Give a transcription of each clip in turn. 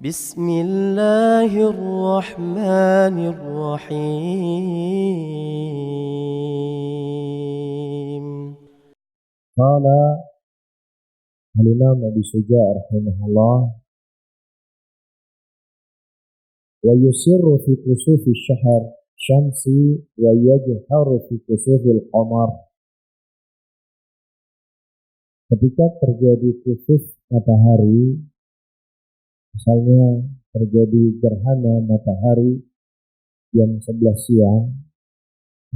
بسم الله الرحمن الرحيم. قال الإمام أبي شجاع رحمه الله: ويسر في كسوف الشهر شمسي ويجهر في كسوف القمر. Ketika terjadi kusuf matahari, misalnya terjadi gerhana matahari jam 11 siang,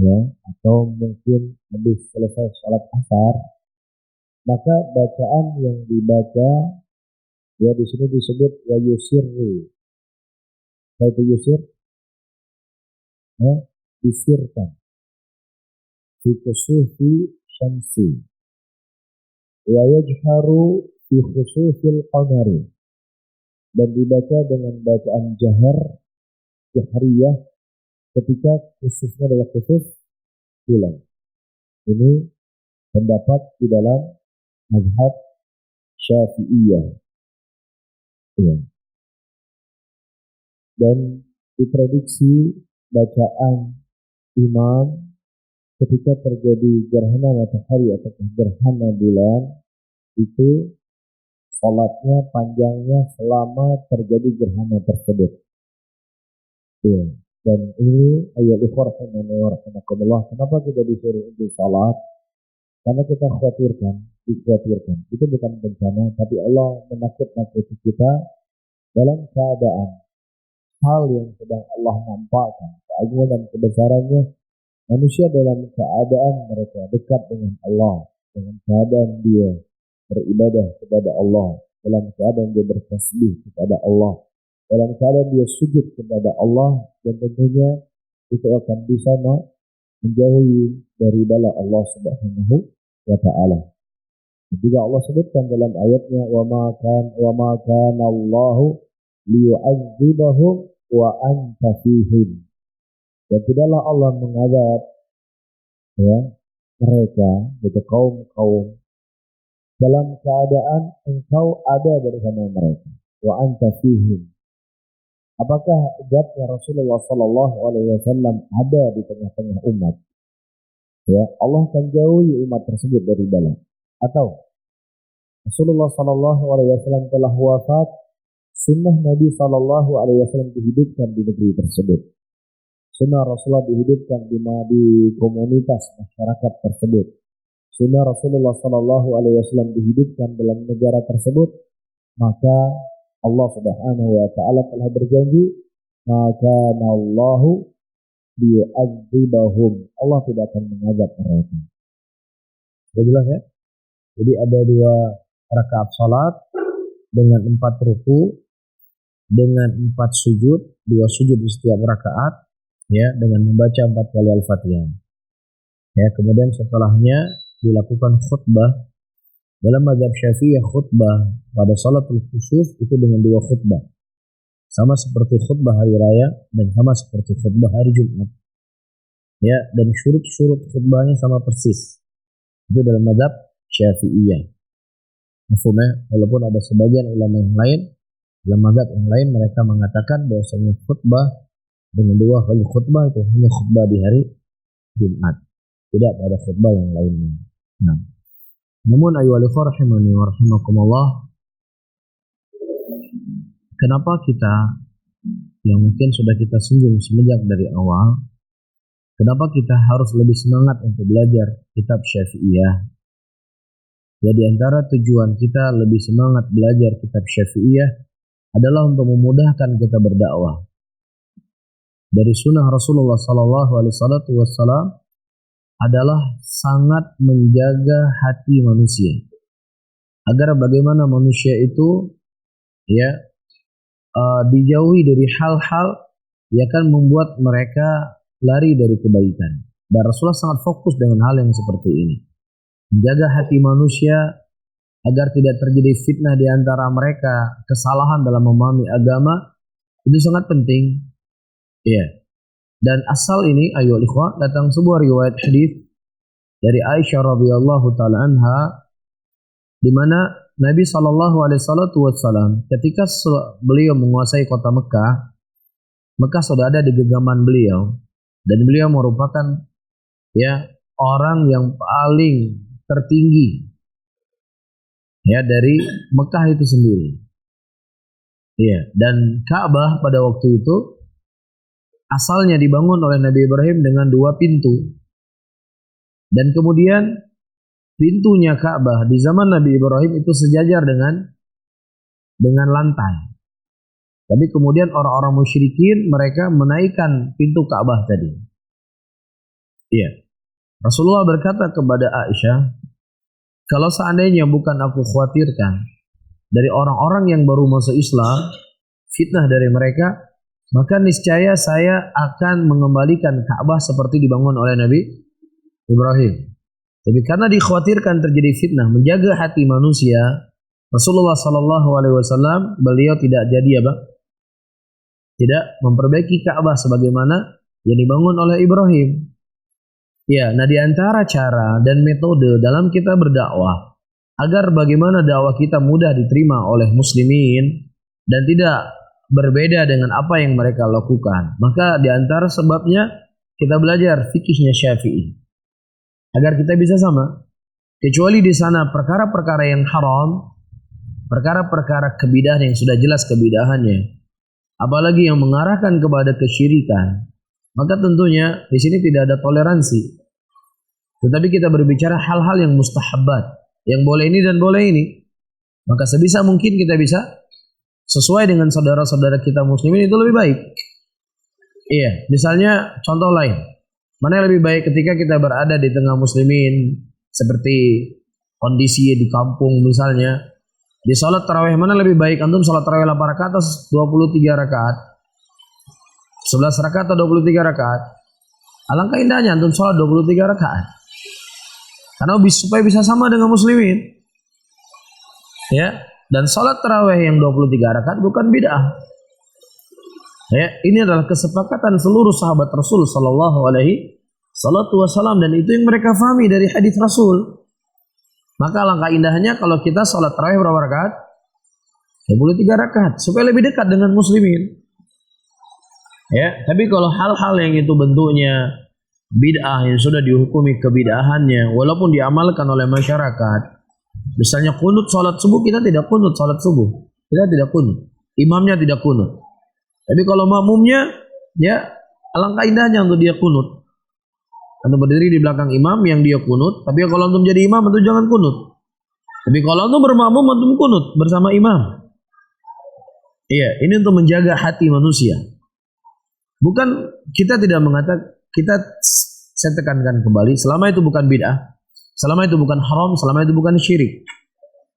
ya, atau mungkin habis selesai sholat asar, maka bacaan yang dibaca, ya, di sini disebut wa yusirru. Apa itu yusir? Disirkan. Fi kusufi syamsi. Wa yajharu fi khusufil qamari. Dan dibaca dengan bacaan jahar, jahriyah, ketika kusufnya adalah kusuf bulan. Ini pendapat di dalam mazhab Syafi'iyah. Ya. Dan diprediksi bacaan imam ketika terjadi gerhana matahari atau gerhana bulan itu salatnya panjangnya selama terjadi gerhana tersebut. Ya. Dan ini ayat rahimahullah, kenapa kita disuruh untuk salat? Karena kita dikhawatirkan. Itu bukan bencana, tapi Allah menakut-nakuti kita dalam keadaan hal yang sedang Allah nampakkan keagungan dan kebesarannya. Manusia dalam keadaan mereka dekat dengan Allah, dengan keadaan dia beribadah kepada Allah, dalam keadaan dia bertasbih kepada Allah, dalam keadaan dia sujud kepada Allah, dan tentunya itu akan bisa menjauhi dari bala Allah Subhanahu wa ta'ala. Juga Allah sebutkan dalam ayatnya, wa ma kana Allahu liyu'adzibahum wa anta fihim. Dan tidaklah Allah mengazab, ya, mereka, yaitu kaum dalam keadaan engkau ada bersama mereka. Wa anta fihim. Apakah zatnya Rasulullah sallallahu alaihi wasallam ada di tengah-tengah umat? Ya, Allah akan jauhi umat tersebut dari bala. Atau Rasulullah sallallahu alaihi wasallam telah wafat, sunnah Nabi sallallahu alaihi wasallam dihidupkan di negeri tersebut. Sunnah Rasulullah dihidupkan di komunitas masyarakat tersebut. Sunnah Rasulullah sallallahu alaihi wasallam dihidupkan dalam negara tersebut, maka Allah Subhanahu wa ta'ala telah berjanji, maka Allahu liyu'adzibahum. Allah tidak akan mengazab mereka. Sudah jelas ya? Jadi ada 2 rakaat salat dengan 4 ruku, dengan 4 sujud, 2 sujud di setiap rakaat, ya, dengan membaca 4 kali Al-Fatihah. Ya, kemudian setelahnya dilakukan khutbah. Dalam mazhab Syafi'iyah, khutbah pada salatul khusuf itu dengan 2 khutbah. Sama seperti khutbah hari raya dan sama seperti khutbah hari Jumat. Ya, dan syurut-syurut khutbahnya sama persis. Itu dalam mazhab Syafi'iyah. Maksudnya, walaupun ada sebagian ulama yang lain, dalam mazhab yang lain mereka mengatakan bahwasanya khutbah dengan 2 kali khutbah itu hanya khutbah di hari Jumat, tidak pada khutbah yang lainnya. Nah, namun ayyuhal ikhwah rahimani wa rahimakumullah, kenapa kita yang mungkin sudah kita singgung semenjak dari awal, kenapa kita harus lebih semangat untuk belajar kitab Syafi'iyah? Ya, di antara tujuan kita lebih semangat belajar kitab Syafi'iyah adalah untuk memudahkan kita berdakwah. Dari sunnah Rasulullah sallallahu alaihi wasallam adalah sangat menjaga hati manusia, agar bagaimana manusia itu, ya, dijauhi dari hal-hal yang akan membuat mereka lari dari kebaikan. Dan Rasulullah sangat fokus dengan hal yang seperti ini, menjaga hati manusia agar tidak terjadi fitnah di antara mereka, kesalahan dalam memahami agama, itu sangat penting. Ya. Dan asal ini, ayo ikhwah, datang sebuah riwayat hadis dari Aisyah radhiyallahu taala anha, di mana Nabi SAW ketika beliau menguasai kota Mekah, Mekah sudah ada di genggaman beliau, dan beliau merupakan orang yang paling tertinggi dari Mekah itu sendiri. Dan Ka'bah pada waktu itu asalnya dibangun oleh Nabi Ibrahim dengan 2 pintu. Dan kemudian pintunya Ka'bah di zaman Nabi Ibrahim itu sejajar dengan lantai. Tapi kemudian orang-orang musyrikin mereka menaikkan pintu Ka'bah tadi. Rasulullah berkata kepada Aisyah, kalau seandainya bukan aku khawatirkan dari orang-orang yang baru masuk Islam, fitnah dari mereka, maka niscaya saya akan mengembalikan Ka'bah seperti dibangun oleh Nabi Ibrahim. Tapi karena dikhawatirkan terjadi fitnah, menjaga hati manusia, Rasulullah SAW beliau tidak tidak memperbaiki Ka'bah sebagaimana yang dibangun oleh Ibrahim. Nah di antara cara dan metode dalam kita berdakwah agar bagaimana dakwah kita mudah diterima oleh muslimin dan tidak berbeda dengan apa yang mereka lakukan, maka di antara sebabnya kita belajar fikihnya Syafi'i agar kita bisa sama. Kecuali di sana perkara-perkara yang haram, perkara-perkara kebidahan yang sudah jelas kebidahannya, apalagi yang mengarahkan kepada kesyirikan, maka tentunya di sini tidak ada toleransi. Tetapi kita berbicara hal-hal yang mustahabbat, yang boleh ini dan boleh ini, maka sebisa mungkin kita bisa sesuai dengan saudara-saudara kita muslimin, itu lebih baik. Misalnya contoh lain, mana yang lebih baik ketika kita berada di tengah muslimin, seperti kondisi di kampung misalnya, di salat tarawih mana lebih baik? Antum salat tarawih 8 rakaat atau 23 rakaat? 11 rakaat atau 23 rakaat? Alangkah indahnya antum salat 23 rakaat. Karena supaya bisa sama dengan muslimin. Dan salat tarawih yang 23 rakaat bukan bid'ah. Ini adalah kesepakatan seluruh sahabat Rasul sallallahu alaihi wasallam, dan itu yang mereka fahami dari hadis Rasul. Maka alangkah indahnya kalau kita salat tarawih berapa rakaat? 23 rakaat supaya lebih dekat dengan muslimin. Tapi kalau hal-hal yang itu bentuknya bid'ah yang sudah dihukumi kebid'ahannya walaupun diamalkan oleh masyarakat, misalnya kunut salat subuh, kita tidak kunut salat subuh. Kita tidak kunut. Imamnya tidak kunut. Tapi kalau makmumnya, alangkah indahnya untuk dia kunut. Antum berdiri di belakang imam yang dia kunut, tapi kalau antum jadi imam antum jangan kunut. Tapi kalau antum bermakmum antum kunut bersama imam. Ini untuk menjaga hati manusia. Bukan, kita tidak mengatakan, saya tekankan kembali, selama itu bukan bid'ah, selama itu bukan haram, selama itu bukan syirik.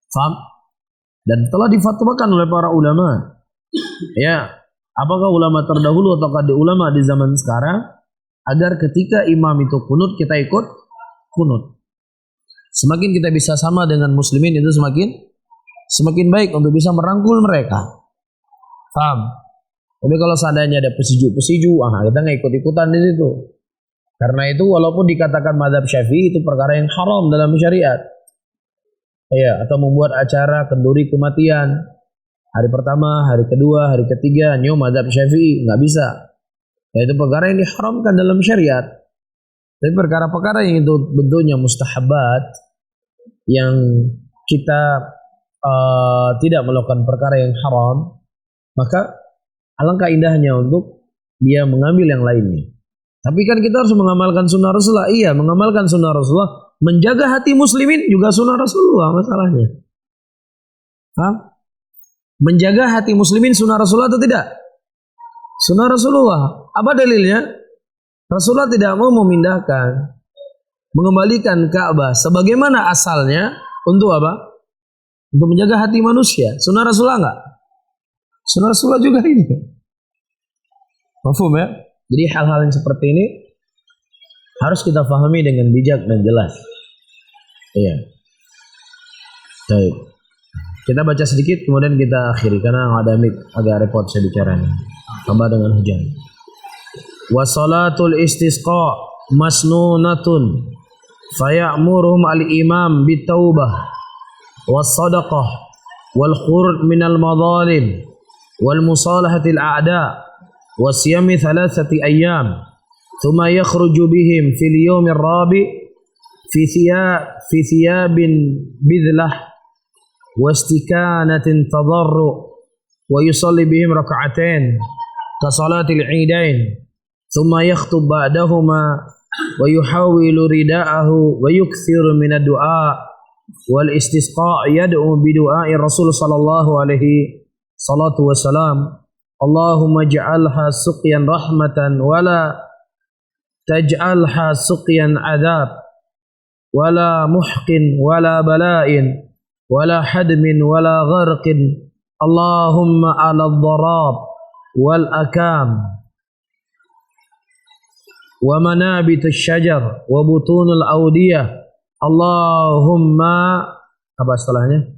Faham? Dan telah difatwakan oleh para ulama. Apakah ulama terdahulu atau ulama di zaman sekarang, agar ketika imam itu kunut kita ikut kunut. Semakin kita bisa sama dengan muslimin itu semakin baik untuk bisa merangkul mereka. Paham? Tapi kalau seandainya ada pesiju, kita nggak ikut-ikutan di situ. Karena itu walaupun dikatakan mazhab Syafi'i itu perkara yang haram dalam syariat. Atau membuat acara kenduri kematian. Hari pertama, hari kedua, hari ketiga, mazhab Syafi'i, nggak bisa. Itu perkara yang diharamkan dalam syariat. Tapi perkara-perkara yang itu bentuknya mustahabat, yang kita tidak melakukan perkara yang haram, maka alangkah indahnya untuk dia mengambil yang lainnya. Tapi kan kita harus mengamalkan sunnah Rasulullah. Iya, mengamalkan sunnah Rasulullah, menjaga hati muslimin juga sunnah Rasulullah masalahnya. Menjaga hati muslimin sunnah Rasulullah atau tidak? Sunnah Rasulullah. Apa dalilnya? Rasulullah tidak mau memindahkan, mengembalikan Ka'bah sebagaimana asalnya untuk apa? Untuk menjaga hati manusia. Sunnah Rasulullah enggak? Sunnah Rasulullah juga ini. Mafhum ya? Jadi hal-hal yang seperti ini harus kita pahami dengan bijak dan jelas. Baik. Kita baca sedikit kemudian kita akhiri karena ada mic agak repot saya bicaranya. Tambah dengan hujan. Wa salatul istisqa masnunatun faya'muruhum al-imam bitaubah والصدقة والخروج من المظالم والمصالحة الأعداء وصيام 3 أيام ثم يخرج بهم في اليوم الرابع في ثياب بذلة واستكانة تضرع ويصلي بهم ركعتين كصلاة العيدين ثم يخطب بعدهما ويحاول رداءه ويكثر من الدعاء والاستسقاء يدعو بدعاء الرسول صلى الله عليه الصلاة والسلام اللهم اجعلها سقيا رحمة ولا تجعلها سقيا عذاب ولا محق ولا بلاء ولا حدم ولا غرق اللهم على الضراب والأكام ومنابت الشجر وبطون الأودية اللهم apa setelahnya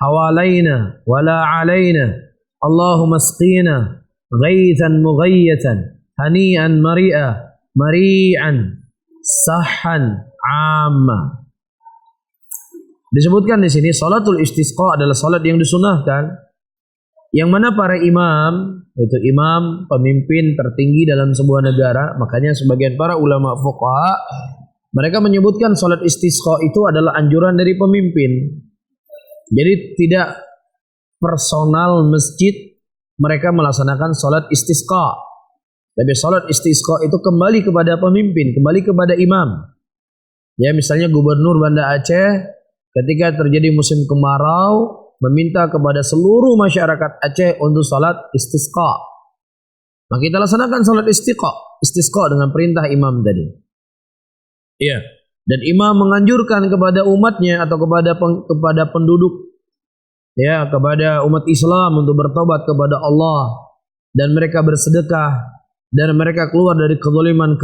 حوالينا ولا علينا اللهم اسقينا غيثا مغيثا هنيئا مريئا sahhan amma. Disebutkan di sini salatul istisqa adalah salat yang disunahkan, yang mana para imam, yaitu imam pemimpin tertinggi dalam sebuah negara, makanya sebagian para ulama fuqaha mereka menyebutkan salat istisqa itu adalah anjuran dari pemimpin. Jadi tidak personal masjid mereka melaksanakan salat istisqa. Tapi salat istisqa itu kembali kepada pemimpin, kembali kepada imam. Ya, misalnya gubernur Banda Aceh ketika terjadi musim kemarau meminta kepada seluruh masyarakat Aceh untuk salat istisqa. Maka kita laksanakan salat istisqa dengan perintah imam tadi. Iya. Dan imam menganjurkan kepada umatnya atau kepada penduduk, ya, kepada umat Islam untuk bertobat kepada Allah dan mereka bersedekah dan mereka keluar dari kezaliman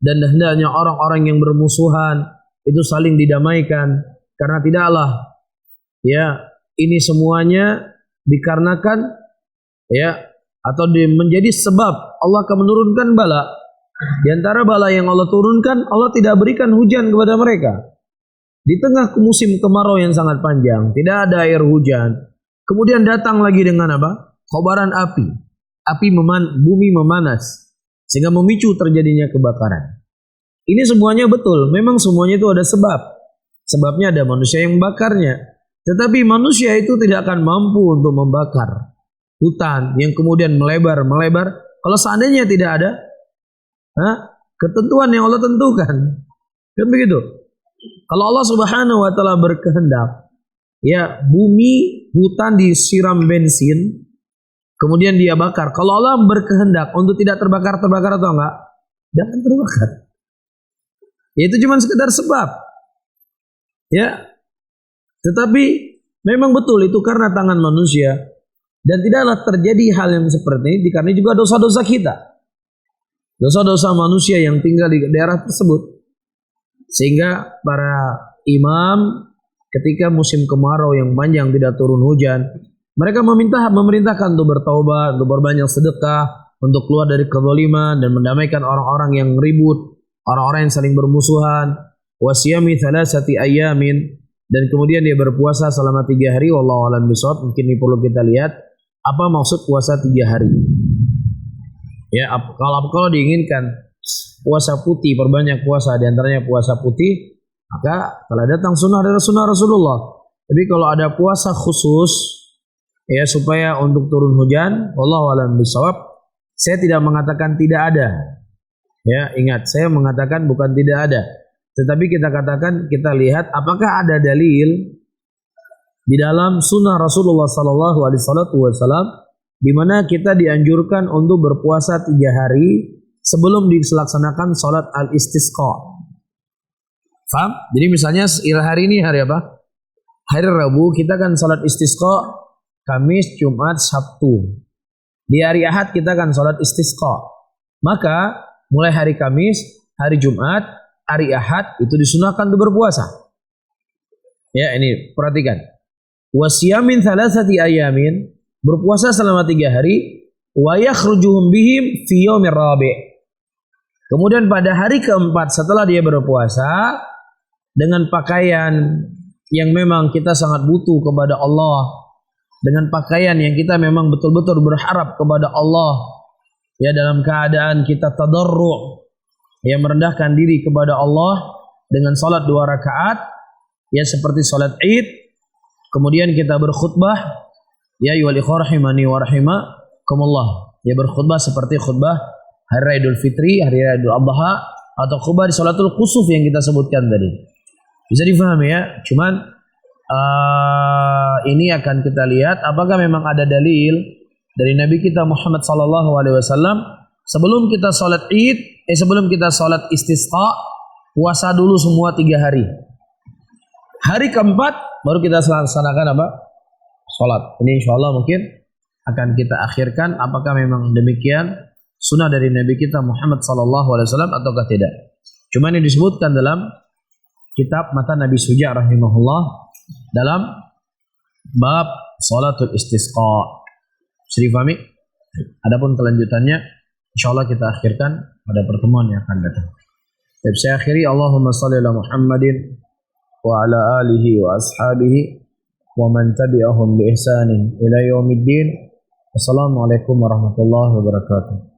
dan hendaknya orang-orang yang bermusuhan itu saling didamaikan, karena tidaklah ya ini semuanya dikarenakan ya atau menjadi sebab Allah akan menurunkan bala. Di antara bala yang Allah turunkan, Allah tidak berikan hujan kepada mereka. Di tengah musim kemarau yang sangat panjang, tidak ada air hujan. Kemudian datang lagi dengan apa? Kobaran api. Bumi memanas sehingga memicu terjadinya kebakaran. Ini semuanya betul, memang semuanya itu ada sebab. Sebabnya ada manusia yang membakarnya. Tetapi manusia itu tidak akan mampu untuk membakar hutan yang kemudian melebar. Kalau seandainya tidak ada ketentuan yang Allah tentukan. Kan begitu? Kalau Allah Subhanahu wa taala berkehendak, ya bumi, hutan disiram bensin, kemudian dia bakar. Kalau Allah berkehendak untuk tidak terbakar atau enggak? Jangan terbakar. Ya, itu cuma sekedar sebab. Ya. Tetapi memang betul itu karena tangan manusia, dan tidaklah terjadi hal yang seperti ini karena juga dosa-dosa kita. Dosa-dosa manusia yang tinggal di daerah tersebut. Sehingga para imam ketika musim kemarau yang panjang tidak turun hujan, mereka memerintahkan untuk bertaubat, untuk berbanyak sedekah, untuk keluar dari kezaliman dan mendamaikan orang-orang yang ribut, orang-orang yang saling bermusuhan. Wasiyami 3 ayamin, dan kemudian dia berpuasa selama 3 hari. Wallahu a'lam bishawab. Mungkin ini perlu kita lihat apa maksud puasa 3 hari. Ya, kalau diinginkan puasa putih, perbanyak puasa, diantaranya puasa putih, maka telah datang sunnah dari sunnah Rasulullah. Tapi kalau ada puasa khusus, ya supaya untuk turun hujan, wallahu a'lam bishawab, saya tidak mengatakan tidak ada. Ya, ingat, saya mengatakan bukan tidak ada. Tetapi kita lihat apakah ada dalil di dalam sunnah Rasulullah sallallahu alaihi wasallam di mana kita dianjurkan untuk berpuasa 3 hari sebelum dilaksanakan salat al-istisqa. Faham? Jadi misalnya hari ini hari apa? Hari Rabu kita kan salat istisqa Kamis, Jumat, Sabtu. Di hari Ahad kita kan salat istisqa. Maka mulai hari Kamis, hari Jumat, hari Ahad itu disunahkan untuk berpuasa. Ya, ini perhatikan. Wasiyamin 3 ayamin, berpuasa selama 3 hari, wa yakhrujuhum bihim fi yaumir rabi'. Kemudian pada hari keempat setelah dia berpuasa dengan pakaian yang memang kita sangat butuh kepada Allah, dengan pakaian yang kita memang betul-betul berharap kepada Allah, ya dalam keadaan kita tadarru', ya merendahkan diri kepada Allah dengan salat 2 rakaat, ya seperti salat Id, kemudian kita berkhutbah, ya ayyuhal ikhwah rahimani wa rahimakumullah, ya berkhutbah seperti khutbah hari Raya Idul Fitri, hari Raya Idul Adha, atau khutbah di salatul khusuf yang kita sebutkan tadi. Bisa difahami ya, cuman ini akan kita lihat apakah memang ada dalil dari Nabi kita Muhammad sallallahu alaihi wasallam sebelum kita salat Id, sebelum kita salat istisqa, puasa dulu semua 3 hari. Hari keempat baru kita laksanakan apa? Salat. Ini insyaallah mungkin akan kita akhirkan apakah memang demikian sunnah dari Nabi kita Muhammad sallallahu alaihi wasallam ataukah tidak. Cuma ini disebutkan dalam kitab Matan Nabi Suja' rahimahullah dalam bab salatul istisqa. Bisa difahami? Adapun kelanjutannya insyaallah kita akhirkan pada pertemuan yang akan datang. Baik, saya akhiri, Allahumma shalli ala Muhammadin wa ala alihi wa ashabihi wa man tabi'ahum bi ihsanin ila yaumiddin. Wassalamualaikum warahmatullahi wabarakatuh.